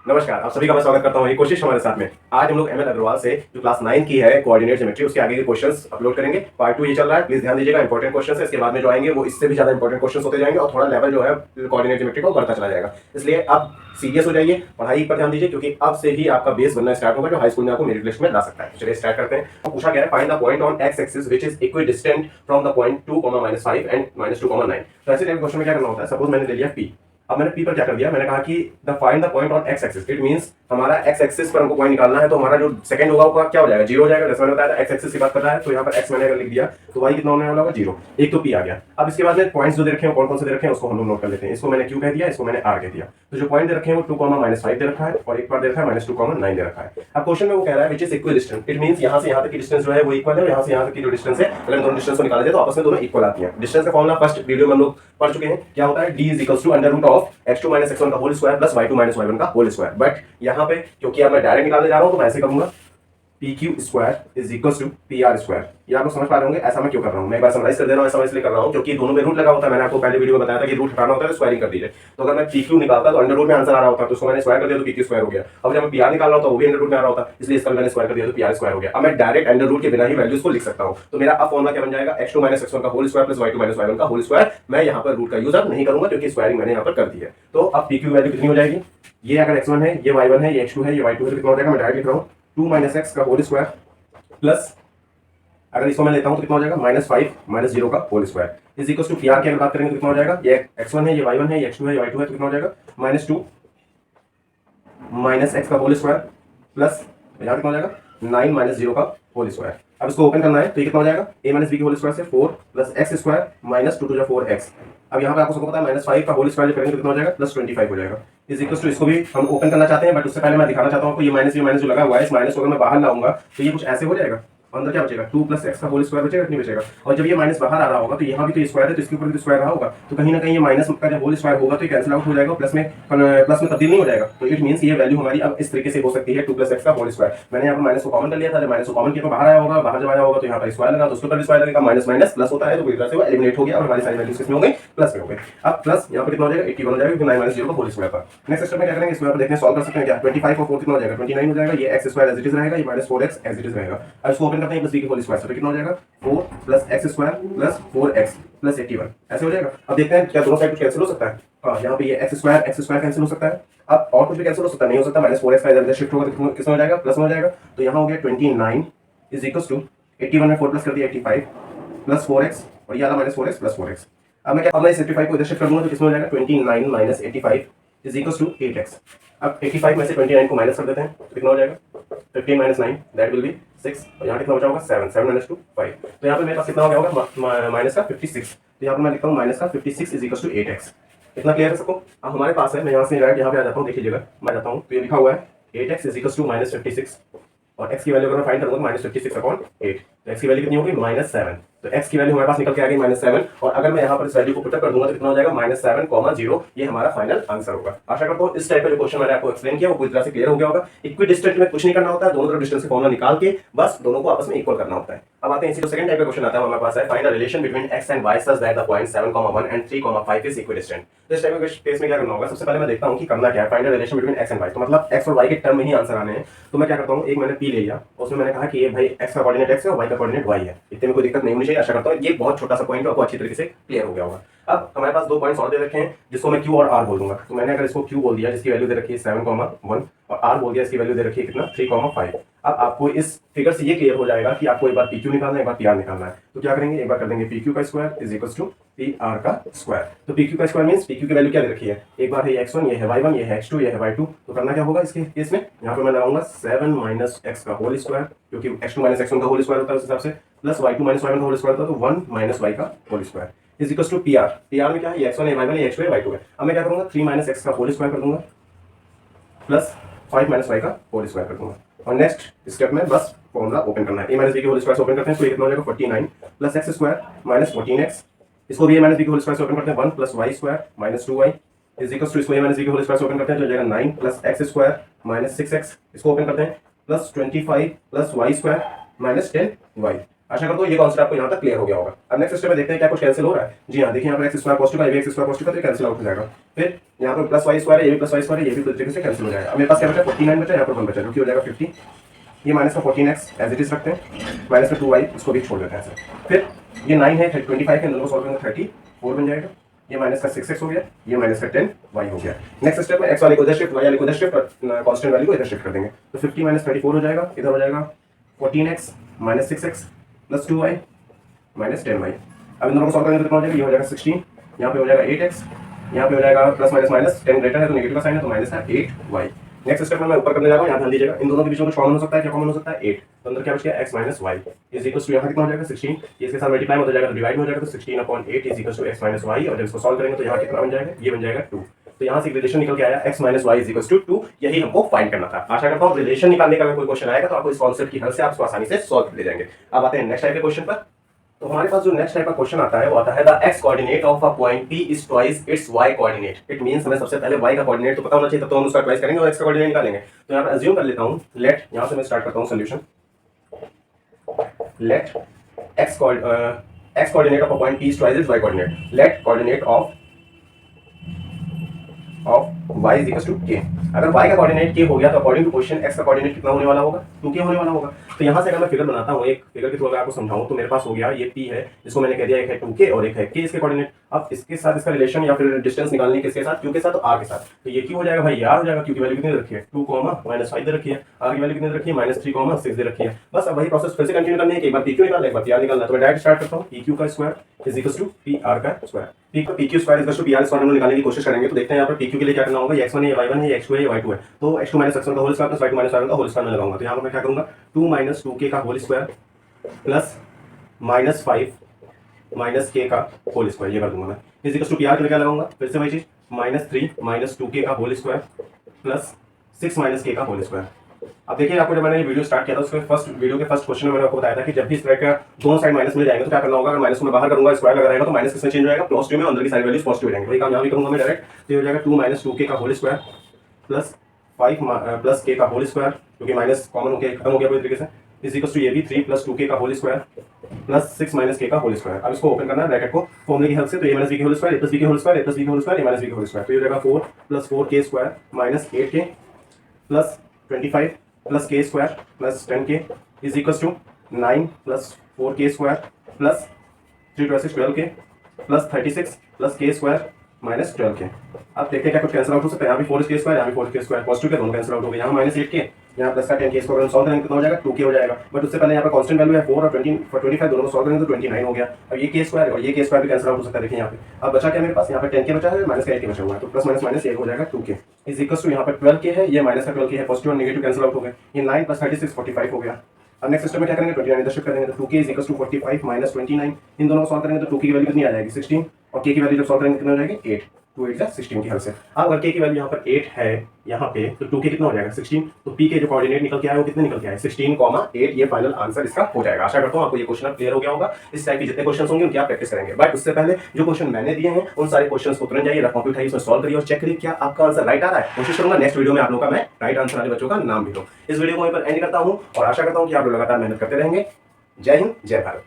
नमस्कार, आप सभी का मैं स्वागत करता हूँ एक कोशिश हमारे साथ में। आज हम लोग एमएल अग्रवाल से जो क्लास 9 की है कोऑर्डिनेट ज्योमेट्री उसके आगे के क्वेश्चंस अपलोड करेंगे। पार्ट 2 ये चल रहा है, प्लीज ध्यान दीजिएगा, इंपॉर्टेंट क्वेश्चंस है। इसके बाद में जो आएंगे वो इससे भी ज्यादा इंपॉर्टेंट क्वेश्चंस होते जाएंगे और थोड़ा लेवल जो है कोऑर्डिनेट ज्योमेट्री को बढ़ता चला जाएगा। इसलिए आप सीरियस हो जाइए, पढ़ाई पर ध्यान दीजिए, क्योंकि अब से ही आपका बेस बनना स्टार्ट होगा जो हाई स्कूल में आपको मेरिट लिस्ट में ला सकता है। चलिए स्टार्ट करते हैं। तो पूछा गया है find the point on x axis which is equidistant from the point 2, -5 and -2, 9। तो ऐसे टाइप क्वेश्चन में क्या करना होता है, सपोज मैंने ले लिया पी। अब मैंने पी पर क्या कर दिया, मैंने कहा कि the find the point on x axis, it means हमारा एक्स एक्सिस पर हमको पॉइंट निकालना है। तो हमारा जो सेकंड होगा वो क्या हो जाएगा, जीरो हो जाएगा। जैसे मैंने बताया एक्स एक्सिस की बात कर रहा है, तो यहाँ पर एक्स मैंने अगर लिख दिया तो वाई कितना होने वाला होगा, जीरो। एक तो पी आ गया। अब इसके बाद में पॉइंट्स जो दे रखे हैं कौन कौन से दे रखे हैं उसको हम लोग नोट कर लेते हैं। इसको मैंने क्यू कह दिया, इसको मैंने आर कह दिया। तो जो पॉइंट दे रखे हैं वो 2, -5 दे रखा है और एक बार दे रखा है -2, 9 दे रखा है। अब क्वेश्चन में वो कह रहा है which is equal distance, it means यहाँ से यहाँ तक की डिस्टेंस जो है वो इक्वल है, यहाँ से यहाँ तक की जो डिस्टेंस है अगर दोनों डिस्टेंस को निकाला जाए तो आपस में दोनों इक्वल आती है। डिस्टेंस का फॉर्मूला फर्स्ट वीडियो में हम लोग पढ़ चुके हैं, क्या होता है, d = x2 - x1 का whole square plus y2 - y1 का होल स्क्वायर। बट यहाँ पे क्योंकि अब मैं डायरेक्ट निकालने जा रहा हूँ तो मैं ऐसे करूंगा PQ² = PR²। ये आप लोग समझ पा रहे होंगे ऐसा मैं क्यों कर रहा हूँ। मैं एक बार समराइज कर दे रहा हूँ, ऐसा मैं इसलिए कर रहा हूँ क्योंकि दोनों में रूट लगा होता है। मैंने आपको पहले वीडियो में बताया था कि रूट हटाना होता है तो स्क्वायरिंग कर दीजिए। तो अगर मैं PQ निकालता तो अंडर रूट में आंसर आ रहा होता, तो उसको मैंने स्क्वायर कर दिया तो PQ² हो गया। अब जब मैं PR निकाल रहा हूँ तो वो भी अंडर रूट में आ रहा होता, इसलिए इसका मैंने स्क्वायर कर दिया तो PR² हो गया। अब मैं डायरेक्ट अंडर रूट के बिना ही वैल्यूज को लिख सकता हूँ। तो मेरा अब फॉर्मूला क्या बन जाएगा, x2 - x1 का whole square plus y2 - y1 का होल स्क्वायर। मैं यहाँ पर रूट का यूज अब नहीं करूंगा क्योंकि स्क्वायरिंग मैंने यहाँ पर कर दी है। तो अब PQ वैल्यू कितनी हो जाएगी, ये अगर x1 है, ये y1 है, ये x2 है, ये y2 है, तो कितना हो जाएगा, मैं डायरेक्ट लिख रहा हूँ 2 - x का होल स्क्वायर प्लस, अगर इसको मैं लेता हूं तो कितना हो जाएगा, -5 - 0 का whole square is equal to PR की अगर बात करेंगे तो कितना हो जाएगा, ये x1 है, ये y1 है, ये x2 है, ये y2 है, तो कितना हो जाएगा -2 - x का होल स्क्वायर प्लस यहाँ कितना हो जाएगा 9 - 0 का होल स्क्वायर। अब इसको ओपन करना है तो ये कितना हो जाएगा, a - b के होल स्क्वायर से 4 plus x square -2 to 4x। अब यहाँ पे आपको सबको पता है -5 का होल स्क्वायर करेंगे तो कितना हो जाएगा, +25 हो जाएगा इज इक्वल टू, इसको भी हम ओपन करना चाहते हैं बट उससे पहले मैं दिखाना चाहता हूँ आपको ये माइनस जो लगा हुआ है, इस माइनस को अगर मैं बाहर लाऊंगा तो ये कुछ ऐसे हो जाएगा। अंदर क्या बचेगा, 2 + x का होल स्क्वायर बचेगा, नहीं बचेगा। और जब ये माइनस बाहर आ रहा होगा तो यहाँ भी तो स्क्वायर है तो इसके ऊपर भी तो स्क्वायर रहा होगा, तो कहीं ना कहीं ये माइनस का जब होल स्क्वायर होगा तो ये कैंसिल आउट हो जाएगा, प्लस में तब्दील नहीं हो जाएगा। तो इट मींस ये वैल्यू हमारी अब इस तरीके से हो सकती है 2 + x का होल स्क्वायर। मैंने यहाँ पर माइनस को कॉमन कर लिया था, जब माइनस को कॉमन किया तो बाहर आया होगा, बाहर जब आया होगा तो यहाँ पर स्क्वायर लगा तो उसके ऊपर स्क्वायर लगेगा, माइनस माइनस प्लस होता है तो पूरी तरह से वो एलिमिनेट हो गया और हमारी सारी वैल्यूज किसमें हो गई, प्लस में हो गई। अब प्लस यहाँ पर कितना हो जाएगा, 81 हो जाएगा क्योंकि 9 - 0 का होल स्क्वायर था। नेक्स्ट स्टेप में क्या करेंगे, इसको यहाँ पर देखने सॉल्व कर सकते हैं क्या, 25 और 4 कितना हो जाएगा, 29 हो जाएगा। ये x square as it is रहेगा, ये -4x एज इट इज रहेगा। अब इसको ओपन करते हैं, +b के होल स्क्वायर से कितना हो जाएगा, 4 + x square plus 4x plus 81 ऐसे हो जाएगा। अब देखते हैं क्या दोनों साइड कुछ कैंसिल हो सकता है। हाँ, यहाँ पे ये x स्क्वायर कैंसिल हो सकता है। अब और कुछ भी कैंसिल हो सकता है, नहीं हो सकता, -4x का इधर शिफ्ट होगा तो किसमें हो जाएगा, प्लस में हो जाएगा। तो यहाँ हो गया 29 इज इक्वल टू 81 में 4 प्लस कर दिया 85 प्लस 4x और ये आला -4x प्लस 4x। अब मैं इस 85 को इधर शिफ्ट कर दूंगा तो किसमें हो जाएगा, 29 - 85 इज इक्वल टू 8x। अब 85 में से 29 को माइनस कर देते हैं तो कितना हो जाएगा, 15 - 9 दैट विल बी 6 और यहाँ कितना बचा होगा 7 - 2 5। तो यहाँ पे मेरे पास कितना हो गया होगा, माइनस का 56। तो यहाँ पर मैं लिखता हूँ माइनस का 56 इज इक्वल टू 8x। इतना क्लियर है सबको। अब हमारे पास है, मैं यहाँ से डायरेक्ट यहाँ पे आ जाता हूँ, देख लीजिएगा मैं जाता हूँ तो ये लिखा हुआ है 8x इज इक्वल टू -56 और x की वैल्यू अगर मैं फाइंड करूंगा -56/8 तो x की वैल्यू कितनी होगी, -7। तो x की वैल्यू हमारे पास निकल के आ गई -7 और अगर मैं यहाँ पर इस वैल्यू को पुटअप कर दूंगा तो कितना हो जाएगा, -7, 0। ये हमारा फाइनल आंसर होगा। आशा करता हूँ इस टाइप का जो क्वेश्चन मैंने आपको एक्सप्लेन किया वो पूरी तरह से क्लियर हो गया होगा। इक्विडिस्टेंट में कुछ नहीं करना होता है, दोनों तरफ डिस्टेंस का फॉर्मूला निकाल के बस दोनों को आपस में इक्वल करना होता है। अब आते हैं इसी को सेकंड टाइप का क्वेश्चन आता है हमारे पास है, find the relation between x and y such that the point 7, 1 and 3, 5 is equidistant. तो इस टाइप के केस में क्या करना होगा, सबसे पहले मैं देखता हूं कि करना क्या है, find the relation between x and y। तो मतलब x और y के टर्म में ही आंसर आने हैं। तो मैं क्या करता हूं, एक मैंने p ले लिया, उसमें मैंने कहा कि ये भाई x का कोऑर्डिनेट x है और y का कोऑर्डिनेट y है। इतने में कोई दिक्कत नहीं होनी चाहिए। आशा करता हूं ये बहुत छोटा सा पॉइंट आपको अच्छी तरीके से क्लियर हो गया होगा। अब हमारे पास दो पॉइंट्स और दे रखे हैं जिसको मैं q और r बोल दूंगा। तो मैंने अगर इसको q बोल दिया जिसकी वैल्यू दे रखी है 7, 1 और r बोल दिया इसकी वैल्यू दे रखी है कितना, 3, 5। अब आपको इस फिगर से ये क्लियर हो जाएगा कि आपको एक बार pq निकालना है, एक बार pr निकालना है। तो क्या करेंगे, एक बार कर देंगे pq का square is equal to pr का स्क्वायर। तो pq का स्क्वायर मींस pq की वैल्यू क्या दे रखी है, एक बार है ये x1, ये है y1, ये है x2, ये है y2। तो करना क्या होगा इसके केस में, यहाँ पे मैं लगाऊंगा 7 - x का होल स्क्वायर क्योंकि x2 - x1 का होल स्क्वायर होता है उस हिसाब से, प्लस y2 - y1 का होल स्क्वायर होता है तो 1 - y का whole square is equal to pr। pr में क्या है, ये x1 है, y1 है, x2 है, y2 है। अब मैं क्या करूंगा, 3 - x का होल स्क्वायर कर दूंगा प्लस 5 - y का होल स्क्वायर कर दूंगा। और नेक्स्ट स्टेप में बस फॉर्मूला ओपन करना है। a - b के होल स्क्वायर से ओपन करते हैं तो ये कितना हो जाएगा 49 plus x square minus 14x। इसको भी a - b के होल स्क्वायर से ओपन करते हैं 1 plus y square minus 2y is equal to, इसको a - b के होल स्क्वायर से ओपन करते हैं तो हो जाएगा 9 plus x square minus 6x। इसको ओपन करते हैं plus 25 plus y square minus 10y। आशा करता हूँ ये कॉन्सेप्ट आपको यहाँ तक क्लियर हो गया होगा। अब नेक्स्ट स्टेप में देखते हैं क्या कुछ कैंसिल हो रहा है। जी हाँ, देखिए यहाँ पर एक्स स्क्वायर पॉजिटिव का, ये भी एक्स स्क्वायर पॉजिटिव का, तो कैंसिल आउट हो जाएगा। फिर यहाँ पर प्लस वाई स्क्वायर है, ये भी प्लस वाई स्क्वायर है, ये भी पूरी तरीके से कैंसिल हो जाएगा। अब मेरे पास क्या बचा, 49 बचा, यहाँ पर 1 बचा, जो कि हो जाएगा 50। ये माइनस का 14x एज इट इज रखते हैं, माइनस का 2y इसको भी छोड़ देते हैं ऐसे। फिर ये 9 है, 25 है, दोनों को सॉल्व करेंगे 34 बन जाएगा। ये माइनस का 6x हो गया, ये माइनस का 10y हो गया। नेक्स्ट स्टेप में x वाले को इधर शिफ्ट, y वाले को इधर शिफ्ट, और कांस्टेंट वैल्यू को इधर शिफ्ट कर देंगे। तो 50 माइनस 34 हो जाएगा, इधर हो जाएगा 14x minus 6x plus 2y minus 10y। अब इन दोनों को सॉल्व करेंगे तो कितना हो जाएगा, ये हो जाएगा 16, यहाँ पे हो जाएगा 8x, यहाँ पे हो जाएगा प्लस माइनस माइनस 10 ग्रेटर है तो नेगेटिव का साइन है, तो माइनस है 8y। नेक्स्ट स्टेप में मैं ऊपर करने जा रहा हूँ, यहाँ ध्यान दीजिएगा, इन दोनों के बीच में कुछ कॉमन हो सकता है, क्या कॉमन हो सकता है 8, तो अंदर क्या बच गया x minus y is equal to यहाँ कितना हो जाएगा 16, ये इसके साथ मल्टीप्लाई हो जाएगा तो डिवाइड हो जाएगा, तो 16/8 is equal to x minus y, और जब इसको सॉल्व करेंगे तो यहाँ कितना बन जाएगा, ये बन जाएगा 2। तो यहाँ से रिलेशन निकल के आया x minus y is equal to 2, यही हमको फाइंड करना था। आशा करता हूँ रिलेशन निकालने का अगर कोई क्वेश्चन आएगा तो आपको इस कॉन्सेप्ट की हेल्प से आप आसानी से सॉल्व कर ले जाएंगे। अब आते हैं नेक्स्ट टाइप के क्वेश्चन पर। तो हमारे पास जो नेक्स्ट टाइप का क्वेश्चन आता है वो आता है the x coordinate of a point P is twice its y coordinate. It means हमें सबसे पहले y का कोऑर्डिनेट तो पता होना चाहिए, तब तो हम उसका ट्वाइस करेंगे और x का कोऑर्डिनेट निकालेंगे। तो यहाँ पर अज्यूम कर लेता हूँ, लेट, यहाँ से मैं स्टार्ट करता हूँ solution. Let x coordinate of a point P is twice its y coordinate. Let coordinate of y is equal to k। अगर y का कोऑर्डिनेट k हो गया तो अकॉर्डिंग टू क्वेश्चन x का कोऑर्डिनेट कितना होने वाला होगा, 2k होने वाला होगा। तो यहाँ से अगर मैं फिगर बनाता हूँ, एक फिगर के थ्रू अगर आपको समझाऊं, तो मेरे पास हो गया ये p है, जिसको मैंने कह दिया एक है 2k और एक है k इसके कोऑर्डिनेट। अब इसके साथ इसका रिलेशन या फिर डिस्टेंस निकालनी किसके साथ, q के साथ, तो r के साथ। तो ये q हो जाएगा भाई r हो जाएगा, q की वैल्यू कितनी रखी है 2, -5 दे रखी है, r की वैल्यू कितनी रखी है -3, 6 दे रखी है। बस अब वही प्रोसेस फिर से कंटिन्यू करनी है कि एक बार pq निकालना है, एक बार pr निकालना है। तो मैं डायरेक्ट स्टार्ट करता हूँ, pq का square is equal to pr का square. pq square is equal to pr square हम लोग निकालने की कोशिश करेंगे। तो देखते हैं यहाँ पर pq के लिए क्या करना होगा, x1 है, y1 है, x2 है, y2 है। तो x2 माइनस x1 का whole square plus y2 minus y1 का होल स्क्वायर में लगाऊंगा। तो यहाँ पर मैं क्या करूंगा, 2 माइनस 2k का whole square plus -5 minus k का होल स्क्वायर, ये कर दूंगा मैं। इज इक्वल टू pr के लिए क्या लगाऊंगा, फिर से वही चीज, -3 माइनस 2k का whole square plus 6 minus k का होल स्क्वायर। अब देखिए, आपको जब मैंने ये वीडियो स्टार्ट किया था उसके वीडियो के फर्स्ट क्वेश्चन में मैंने आपको बताया था कि जब भी इस तरह का दोनों साइड माइनस मिल जाएंगे तो क्या करना होगा, अगर माइनस को मैं बाहर करूंगा स्क्वायर लगा रहेगा तो माइनस किसमें चेंज हो जाएगा, पॉजिटिव में, अंदर की साइड वैल्यूज पॉजिटिव हो जाएंगे। वही काम यहाँ भी करूंगा मैं डायरेक्ट। तो ये हो जाएगा 2 माइनस 2k का whole square plus 5 plus k का होल स्क्वायर, क्योंकि माइनस कॉमन होकर खत्म हो गया पूरी तरीके से, इज इक्वल टू ये भी 3 प्लस 2k का whole square plus 6 minus k का होल स्क्वायर। अब इसको ओपन करना है ब्रैकेट को फॉर्मूले की हेल्प से। तो a माइनस b के whole square, a plus b के whole square, a plus b के whole square, a minus b के होल स्क्वायर। तो ये हो जाएगा 4 plus 4k square minus 8k plus 25 plus k square plus 10k is equal to 9 plus 4k square plus 3 2 6 12k plus 36 plus k square minus 12k। अब देखते हैं क्या कुछ कैंसिल आउट हो सकता है। यहाँ भी 4k स्क्वायर, यहाँ भी 4k स्क्वायर, पॉजिटिव के दोनों कैंसिल आउट हो गए। यहाँ -8k, यहाँ प्लस का 10k, इसको अगर सॉल्व करेंगे कितना हो जाएगा, 2k हो जाएगा। बट उससे पहले यहाँ पर कांस्टेंट वैल्यू है 4 और 25, दोनों को सॉल्व करेंगे तो 29 हो गया। अब ये k स्क्वायर और ये k स्क्वायर भी कैंसिल आउट हो सकता है। देखिए यहाँ पे अब बचा क्या मेरे पास, यहाँ पे 10k बचा है, माइनस का 8k बचा हुआ है, तो प्लस माइनस माइनस 1 हो जाएगा 2k इज इक्वल टू यहाँ पर 12k है, ये माइनस का 12k है, पॉजिटिव और नेगेटिव कैंसिल आउट हो गए। ये 9 प्लस 36 45 हो गया। अब नेक्स्ट सिस्टम में क्या करेंगे, 29 इधर शिफ्ट करेंगे, तो 2k is equal to 45 minus 29, इन दोनों को सॉल्व करेंगे तो 2k की वैल्यू कितनी आ जाएगी 16, और k की वैल्यू जब सॉल्व करेंगे कितनी हो जाएगी 8, 2 8 16 की हेल्प से। अब अगर k की वैल्यू यहाँ पर 8 है यहाँ पे, तो 2k कितना हो जाएगा 16, तो p के जो कोऑर्डिनेट निकल के आए वो कितने निकल के आए 16,8, ये फाइनल आंसर इसका हो जाएगा। आशा करता हूँ आपको ये क्वेश्चन क्लियर हो गया होगा। इस टाइप के जितने क्वेश्चन होंगे उनकी आप प्रैक्टिस करेंगे। बट उससे पहले जो क्वेश्चन मैंने दिए हैं उन सारे क्वेश्चन को तुरंत जाइए, कॉपी उठाइए, उसमें सॉल्व करिए और चेक करिए क्या आपका आंसर राइट आ रहा है। कोशिश करूंगा नेक्स्ट वीडियो में आप लोगों का मैं राइट आंसर वाले बच्चों का नाम भी दूं। इस वीडियो को वहीं पर एंड करता हूँ और आशा करता हूँ कि आप लोग लगातार मेहनत करते रहेंगे। जय हिंद, जय भारत।